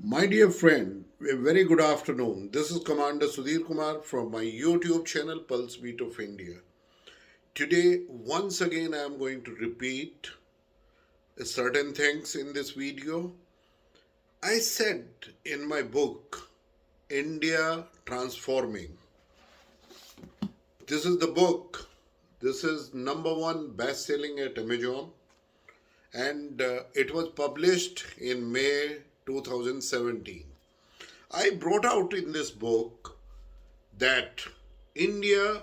My dear friend, a very good afternoon. This is Commander Sudhir Kumar from my YouTube channel Pulse Beat of India. Today, once again, I am going to repeat certain things in this video. I said in my book, India Transforming. This is the book. This is number one best selling at Amazon, and it was published in May 2017. I brought out in this book that India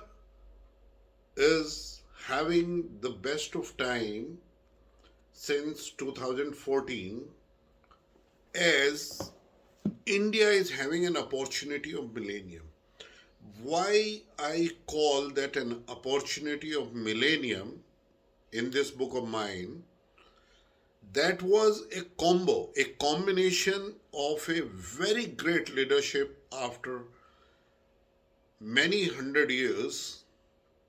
is having the best of time since 2014 as India is having an opportunity of millennium. Why I call that an opportunity of millennium in this book of mine, that was a combo, a combination of a very great leadership after many hundred years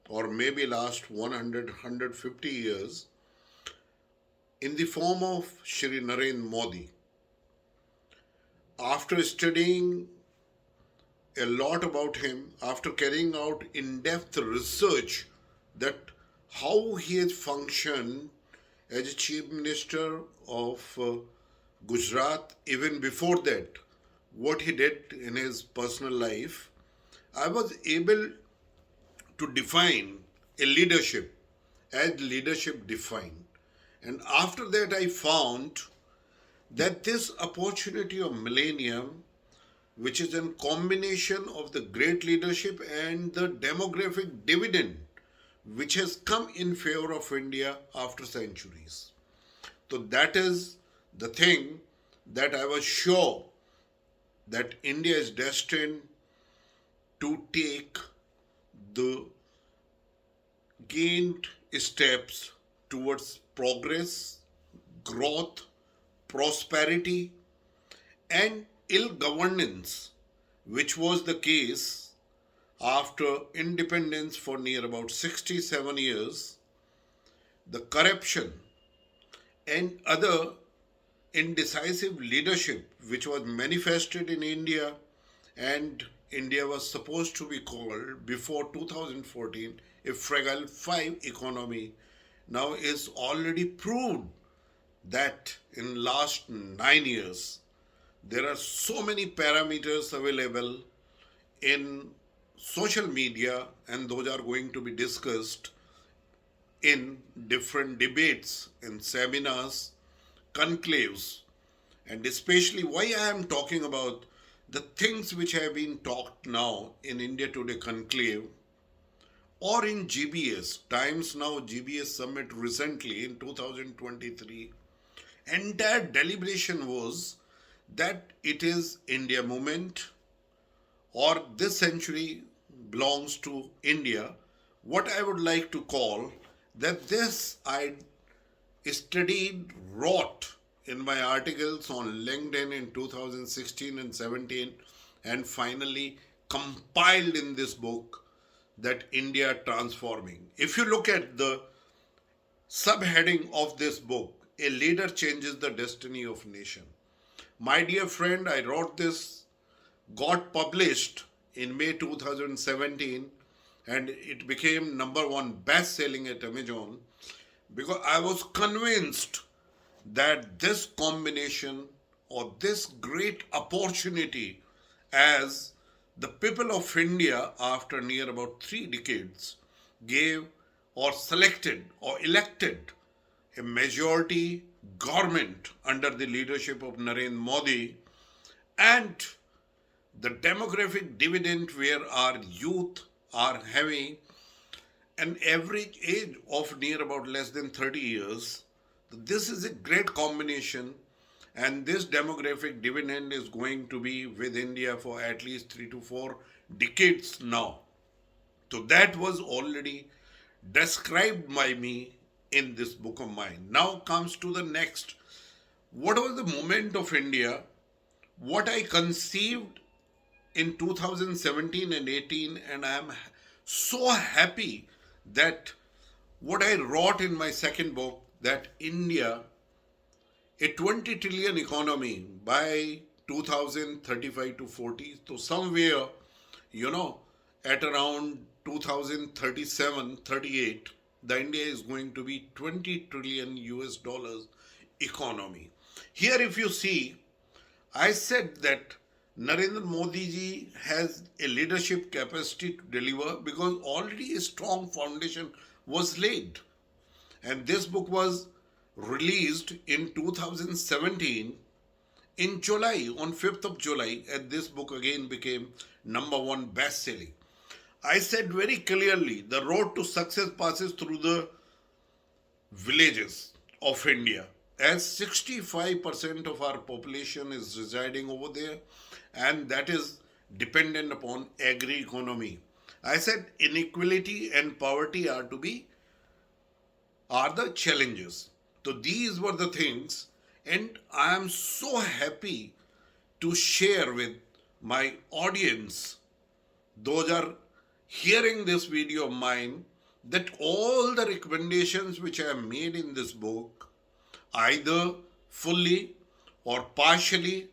or maybe last 100, years in the form of Shri Narendra Modi. After studying a lot about him, after carrying out in-depth research that how he has functioned as a chief minister of Gujarat, even before that, what he did in his personal life, I was able to define a leadership as leadership defined. And after that, I found that this opportunity of millennium, which is a combination of the great leadership and the demographic dividend, which has come in favor of India after centuries. So that is the thing that I was sure that India is destined to take the gained steps towards progress, growth, prosperity, and ill governance, which was the case after independence for near about 67 years, the corruption and other indecisive leadership which was manifested in India, and India was supposed to be called before 2014 a Fragile 5 economy, now is already proved that in last 9 years there are so many parameters available in social media, and those are going to be discussed in different debates, in seminars, conclaves, and especially why I am talking about the things which have been talked now in India Today conclave or in GBS, Times Now GBS Summit recently in 2023. Entire deliberation was that it is India movement or this century belongs to India. What I would like to call that this I studied, wrote in my articles on LinkedIn in 2016 and 17, and finally compiled in this book, that India Transforming. If you look at the subheading of this book, A Leader Changes the Destiny of Nation. My dear friend, I wrote this, got published in May 2017, and it became number one best selling at Amazon because I was convinced that this combination or this great opportunity, as the people of India after near about 3 decades gave or selected or elected a majority government under the leadership of Narendra Modi, and the demographic dividend where our youth are having an average age of near about less than 30 years. This is a great combination, and this demographic dividend is going to be with India for at least 3 to 4 decades now. So that was already described by me in this book of mine. Now comes to the next. What was the moment of India? What I conceived in 2017 and 18, and I am so happy that what I wrote in my second book, that India, a 20 trillion economy by 2035 to 40. So somewhere, you know, at around 2037, 38, the India is going to be 20 trillion US dollars economy. Here, if you see, I said that Narendra Modi ji has a leadership capacity to deliver because already a strong foundation was laid. And this book was released in 2017 in July, on 5th of July, and this book again became number one best selling. I said very clearly the road to success passes through the villages of India, as 65% of our population is residing over there, and that is dependent upon agri economy. I said inequality and poverty are the challenges. So these were the things, and I am so happy to share with my audience, those are hearing this video of mine, that all the recommendations which I have made in this book, either fully or partially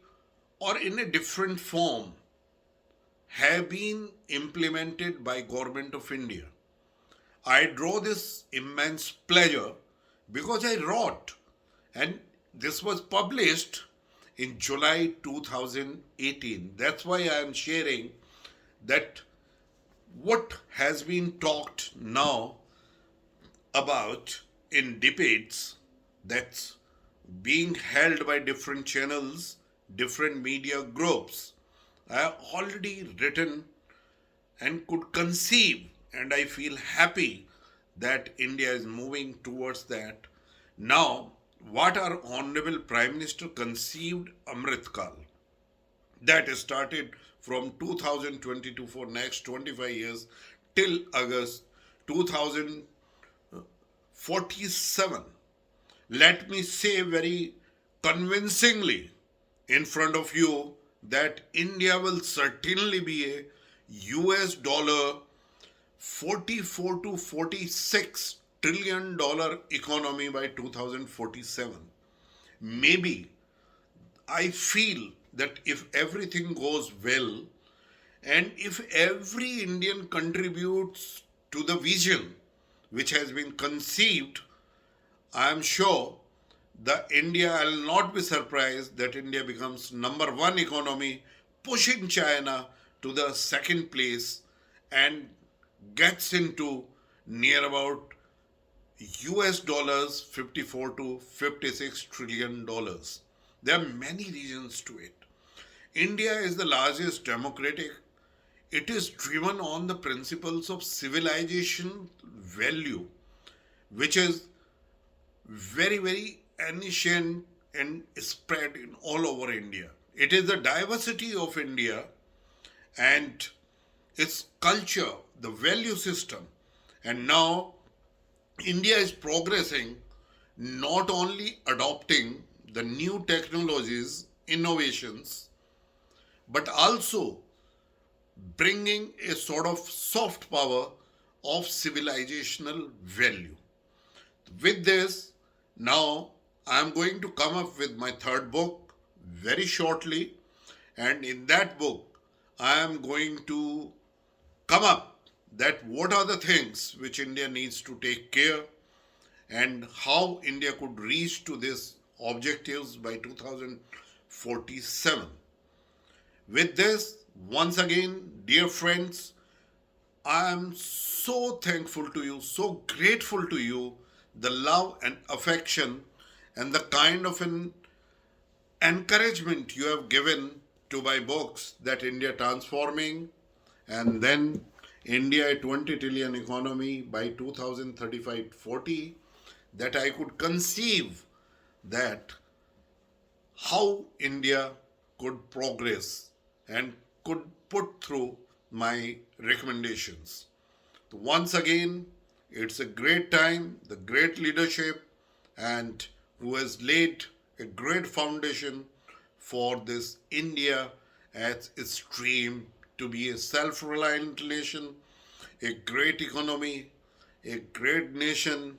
or in a different form, have been implemented by Government of India. I draw this immense pleasure because I wrote, and this was published in July 2018. That's why I am sharing that what has been talked now about in debates that's being held by different channels, different media groups. I have already written and could conceive, and I feel happy that India is moving towards that. Now, what our Honorable Prime Minister conceived Amrit Kal, that started from 2022 for next 25 years till August 2047. Let me say very convincingly in front of you that India will certainly be a US dollar 44 to 46 trillion dollar economy by 2047. Maybe I feel that if everything goes well and if every Indian contributes to the vision which has been conceived, I am sure the India, I will not be surprised that India becomes number one economy, pushing China to the second place and gets into near about US dollars 54 to 56 trillion dollars. There are many reasons to it. India is the largest democratic. It is driven on the principles of civilization value, which is very, very ancient and spread in all over India. It is the diversity of India and its culture, the value system. And now India is progressing, not only adopting the new technologies, innovations, but also bringing a sort of soft power of civilizational value. With this, now I am going to come up with my third book very shortly, and in that book, I am going to come up that what are the things which India needs to take care and how India could reach to these objectives by 2047. With this, once again, dear friends, I am so thankful to you, so grateful to you, the love and affection and the kind of an encouragement you have given to my books, that India transforming and then India a 20 trillion economy by 2035-40, that I could conceive that how India could progress and could put through my recommendations. So once again, it's a great time, the great leadership, and who has laid a great foundation for this India as its dream to be a self-reliant nation, a great economy, a great nation,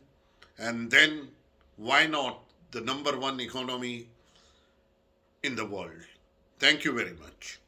and then why not the number one economy in the world. Thank you very much.